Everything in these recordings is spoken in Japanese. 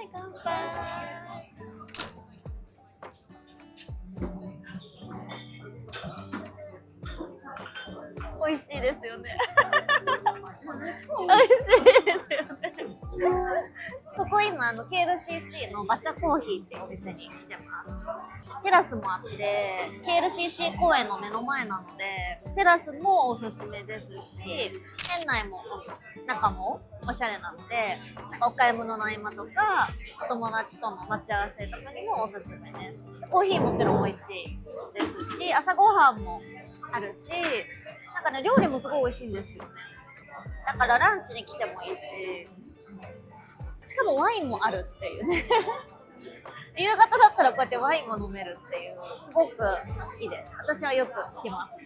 い、乾杯。美味しいですよね。美味しいですよね。ここ今KLCC のバチャコーヒーっていうお店に来てます。テラスもあって KLCC 公園の目の前なのでテラスもおすすめですし、店内も中もおしゃれなので、お買い物の合間とかお友達との待ち合わせとかにもおすすめです。コーヒーもちろん美味しいですし、朝ごはんもあるし、なんかね、料理もすごい美味しいんですよね。だからランチに来てもいいし、しかもワインもあるっていうね。夕方だったらこうやってワインも飲めるっていう、すごく好きです。私はよく来ます。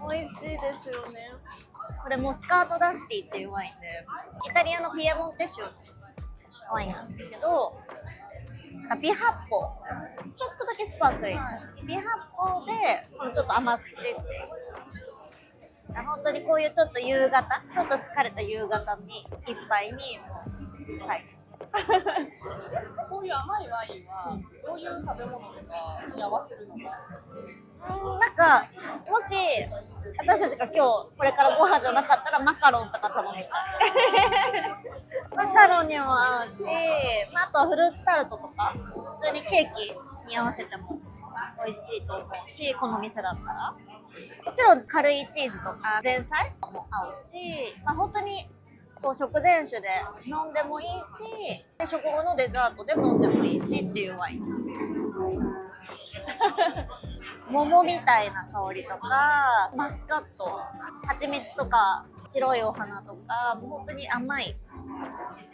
美味しいですよね。これモスカートダスティっていうワインで、イタリアのピエモンテ州のワインなんですけど、微発泡、ちょっとだけスパークリング、微発泡でちょっと甘口っていう。本当にこういうちょっと夕方、ちょっと疲れた夕方に一杯に、はい。こういう甘いワインはどういう食べ物とかに合わせるのか。なんかもし私たちが今日これからご飯じゃなかったらマカロンとか頼みたい。マカロンにも合うし、あとはフルーツタルトとか普通にケーキに合わせても美味しいと思うし、この店だったらもちろん軽いチーズとか前菜も合うし、本当にこう食前酒で飲んでもいいし、食後のデザートでも飲んでもいいしっていうワイン。桃みたいな香りとか、マスカット、蜂蜜とか白いお花とか、もう本当に甘い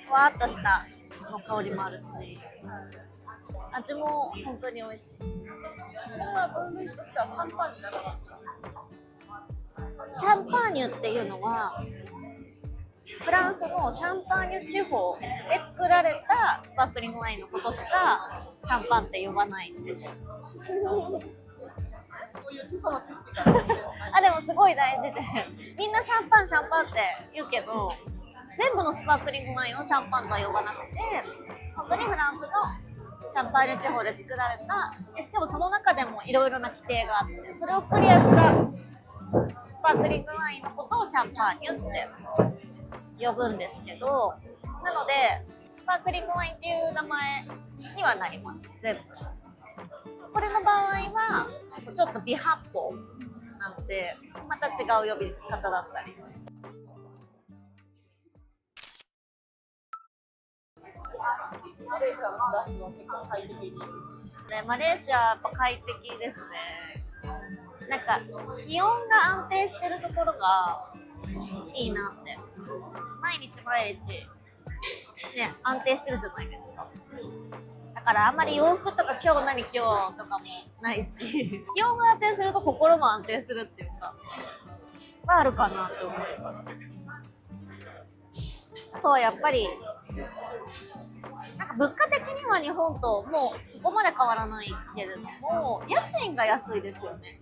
ふわっとしたの香りもあるし、味も本当に美味しい。それは分類としてはシャンパーニュなのですか？シャンパーニュっていうのはフランスのシャンパーニュ地方で作られたスパークリングワインのことしかシャンパンって呼ばないんです。そういう基礎の知識がでもすごい大事で、みんなシャンパンシャンパンって言うけど、全部のスパークリングワインをシャンパンとは呼ばなくて、本当にフランスのシャンパーニュ地方で作られた、しかもその中でもいろいろな規定があって、それをクリアしたスパークリングワインのことをシャンパーニュって呼ぶんですけど、なのでスパークリングワインっていう名前にはなります、全部。これの場合はちょっと微発泡なのでまた違う呼び方だったり。マレーシアの暮らしは結構快適に。マレーシアはやっぱ快適ですね。なんか気温が安定してるところがいいなって。毎日ね、安定してるじゃないですか。だからあんまり洋服とか今日何今日とかもないし、気温が安定すると心も安定するっていうかはあるかなと思います。あとはやっぱりなんか物価的には日本ともうそこまで変わらないけれども、家賃が安いですよね。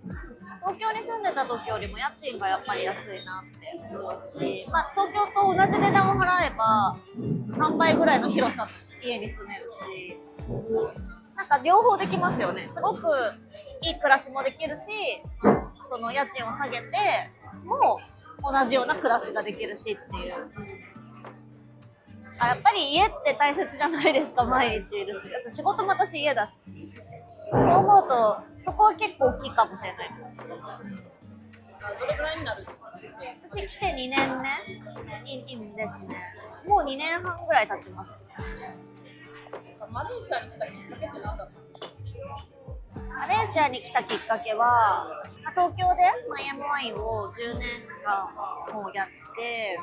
東京に住んでた時よりも家賃がやっぱり安いなって思うし、東京と同じ値段を払えば3倍ぐらいの広さの家に住めるし、なんか両方できますよね。すごくいい暮らしもできるし、その家賃を下げても同じような暮らしができるしっていう。やっぱり家って大切じゃないですか。毎日いるし、あと仕事も私家だし、そう思うとそこは結構大きいかもしれないです。どれぐらいになるんですか？私来て2年目ですね。もう2年半ぐらい経ちます。マレーシアに来たきっかけって何だったんですか？マレーシアに来たきっかけは、東京でマイアムワインを10年間もうやって、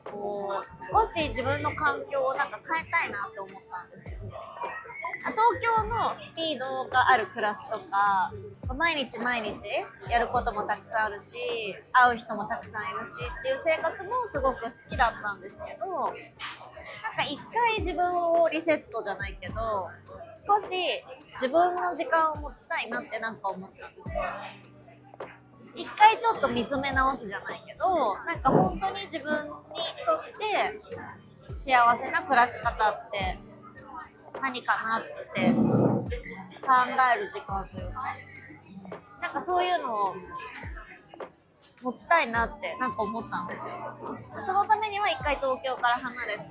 こう少し自分の環境をなんか変えたいなって思ったんですよ。東京のスピードがある暮らしとか、毎日やることもたくさんあるし、会う人もたくさんいるしっていう生活もすごく好きだったんですけど、なんか一回自分をリセットじゃないけど、少し自分の時間を持ちたいなってなんか思ったんですよ。一回ちょっと見つめ直すじゃないけど、なんか本当に自分にとって幸せな暮らし方って何かなって考える時間というか、なんかそういうのを持ちたいなってなんか思ったんですよ。そのためには一回東京から離れて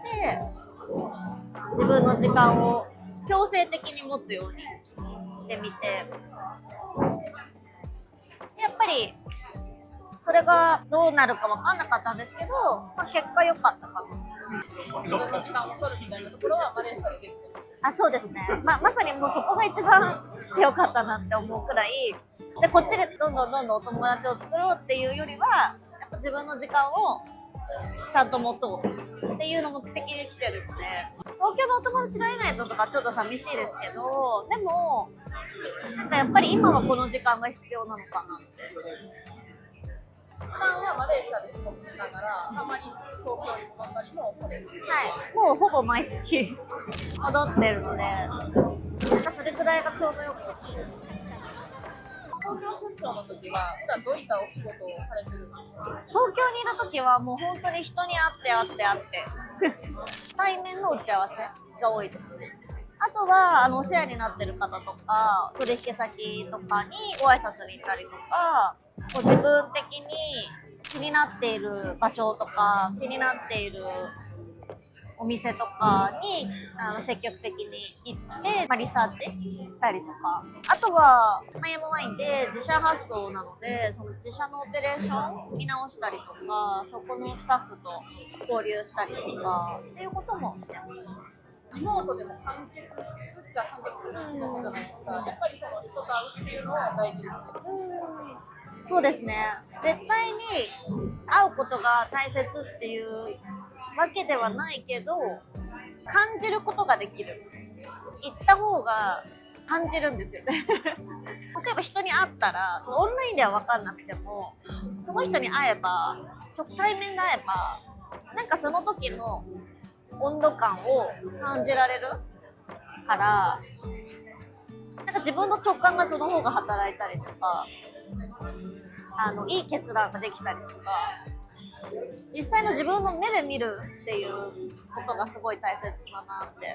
自分の時間を強制的に持つようにしてみて、やっぱりそれがどうなるか分かんなかったんですけど、まあ、結果良かったかな。自分の時間を取るみたいなところはマレーシアでできてます。あ、そうですね。まさにもうそこが一番来てよかったなって思うくらいで、こっちでどんどんお友達を作ろうっていうよりは、やっぱ自分の時間をちゃんと持とうっていうのを目的に来てるので、東京のお友達がいないのとかちょっと寂しいですけど、でもなんかやっぱり今はこの時間が必要なのかなって。普段はマレーシアで仕事しながら、たまに東京に戻ったりもされる。はい、もうほぼ毎月戻ってるので、なんかそれくらいがちょうどよくて。東京出張の時は普段どういったお仕事をされてるんですか？東京にいる時はもう本当に人に会って対面の打ち合わせが多いですね。あとはお世話になってる方とか取引先とかにご挨拶に行ったりとか、こう自分的に気になっている場所とか気になっているお店とかに積極的に行って、リサーチしたりとか、あとはマイアムワインで自社発送なので、その自社のオペレーション見直したりとか、そこのスタッフと交流したりとかっていうこともしてます。リモートでも完結するっちゃ完結する仕事じゃないですか。やっぱりその人と会うっていうのは大事ですね。そうですね。絶対に会うことが大切っていうわけではないけど、感じることができる。行った方が感じるんですよね。例えば人に会ったら、そのオンラインでは分かんなくても、その人に会えば、対面で会えば、なんかその時の温度感を感じられるから、なんか自分の直感がその方が働いたりとか、いい決断ができたりとか、実際の自分の目で見るっていうことがすごい大切だなって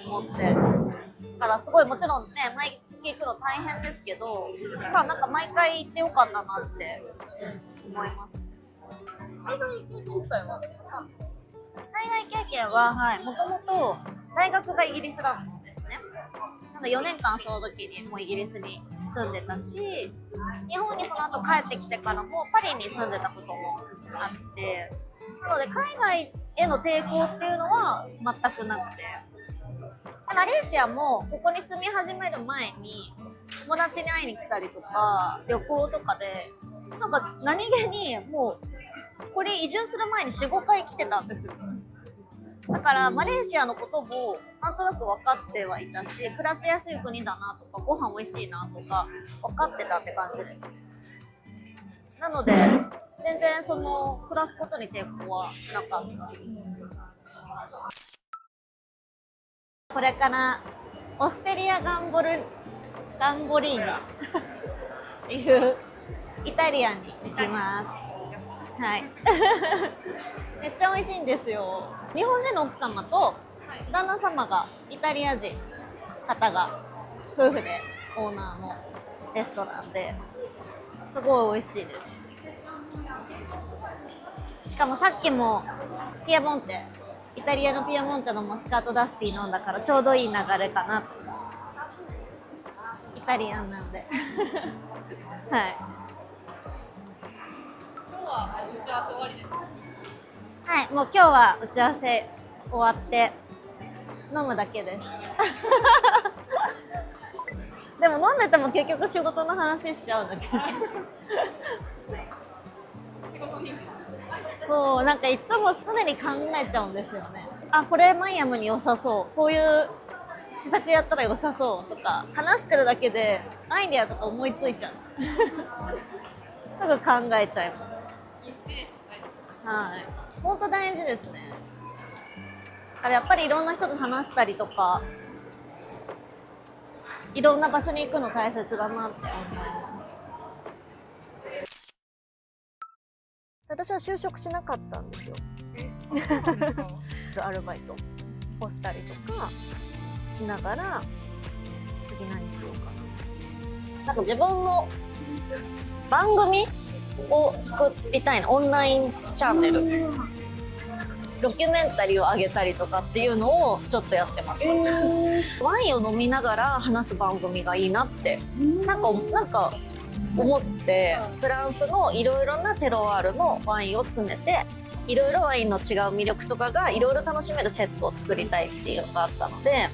思って、だからすごいもちろんね、毎月行くの大変ですけど、まあなんか毎回行ってよかったなって思います。海外経験自体は海外経験は、はい、もともと大学がイギリスだったんですね。なので4年間その時にもうイギリスに住んでたし、日本にその後帰ってきてからもパリに住んでたこともあって、なので海外への抵抗っていうのは全くなくて、マレーシアもここに住み始める前に友達に会いに来たりとか旅行とかで、なんか何気にもうこれ移住する前に 4,5 回来てたんですよ。だからマレーシアのこともなんとなく分かってはいたし、暮らしやすい国だなとかご飯美味しいなとか分かってたって感じです。なので全然その暮らすことに抵抗はなかった。これからオステリアガンボリーナっていうイタリアンに行きます。はい。めっちゃ美味しいんですよ。日本人の奥様と旦那様がイタリア人方が夫婦でオーナーのレストランですごい美味しいです。しかもさっきもピアモンテ、イタリアのピアモンテのモスカートダスティ飲んだからちょうどいい流れかなと。イタリアンなんではい。今日は打ち合わせ終わりですか？はい、もう今日は打ち合わせ終わって飲むだけですでも飲んでても結局仕事の話しちゃうんだけど仕事にそう、なんかいつも常に考えちゃうんですよね。あ、これマイアムに良さそう、こういう施策やったら良さそうとか、話してるだけでアイデアとか思いついちゃうすぐ考えちゃいます。インスピレーションはい、本当大事ですね。だからやっぱりいろんな人と話したりとか、いろんな場所に行くの大切だなって思います。私は就職しなかったんですよ。アルバイトをしたりとかしながら、次何しようかな。なんか自分の番組を作りたいな、オンラインチャンネル、ドキュメンタリーを上げたりとかっていうのをちょっとやってました。ワインを飲みながら話す番組がいいなってなんか思って、フランスのいろいろなテロワールのワインを詰めて、いろいろワインの違う魅力とかがいろいろ楽しめるセットを作りたいっていうのがあったので、